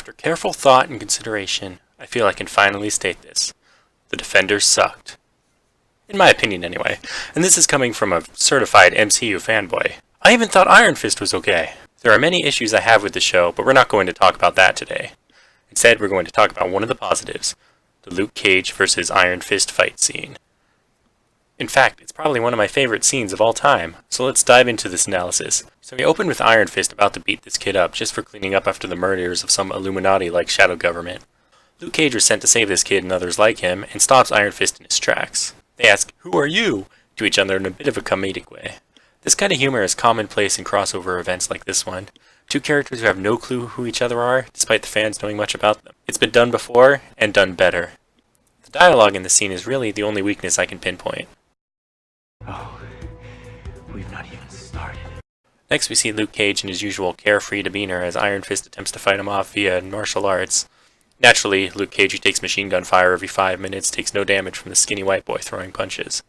After careful thought and consideration, I feel I can finally state this. The Defenders sucked. In my opinion, anyway. And this is coming from a certified MCU fanboy. I even thought Iron Fist was okay. There are many issues I have with the show, but we're not going to talk about that today. Instead, we're going to talk about one of the positives, the Luke Cage versus Iron Fist fight scene. In fact, it's probably one of my favorite scenes of all time, so let's dive into this analysis. So we open with Iron Fist about to beat this kid up just for cleaning up after the murders of some Illuminati-like shadow government. Luke Cage was sent to save this kid and others like him, and stops Iron Fist in his tracks. They ask, "Who are you?" to each other in a bit of a comedic way. This kind of humor is commonplace in crossover events like this one. Two characters who have no clue who each other are, despite the fans knowing much about them. It's been done before, and done better. The dialogue in the scene is really the only weakness I can pinpoint. Oh, we've not even started. Next we see Luke Cage in his usual carefree demeanor as Iron Fist attempts to fight him off via martial arts. Naturally, Luke Cage, who takes machine gun fire every 5 minutes, takes no damage from the skinny white boy throwing punches.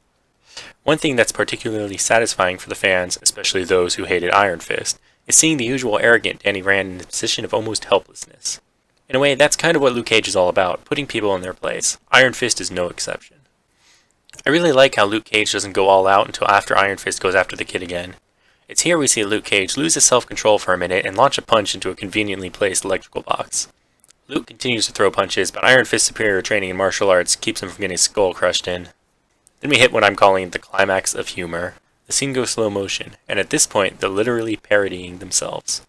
One thing that's particularly satisfying for the fans, especially those who hated Iron Fist, is seeing the usual arrogant Danny Rand in a position of almost helplessness. In a way, that's kind of what Luke Cage is all about, putting people in their place. Iron Fist is no exception. I really like how Luke Cage doesn't go all out until after Iron Fist goes after the kid again. It's here we see Luke Cage lose his self-control for a minute and launch a punch into a conveniently placed electrical box. Luke continues to throw punches, but Iron Fist's superior training in martial arts keeps him from getting his skull crushed in. Then we hit what I'm calling the climax of humor. The scene goes slow motion, and at this point they're literally parodying themselves.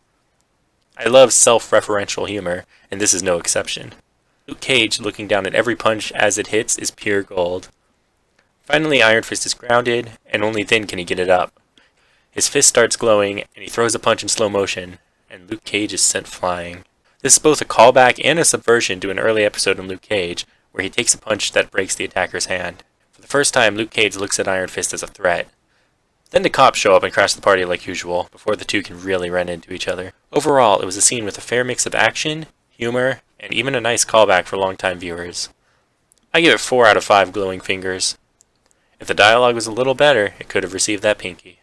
I love self-referential humor, and this is no exception. Luke Cage, looking down at every punch as it hits, is pure gold. Finally, Iron Fist is grounded, and only then can he get it up. His fist starts glowing, and he throws a punch in slow motion, and Luke Cage is sent flying. This is both a callback and a subversion to an early episode in Luke Cage, where he takes a punch that breaks the attacker's hand. For the first time, Luke Cage looks at Iron Fist as a threat. Then the cops show up and crash the party like usual, before the two can really run into each other. Overall, it was a scene with a fair mix of action, humor, and even a nice callback for longtime viewers. I give it 4 out of 5 glowing fingers. If the dialogue was a little better, it could have received that pinky.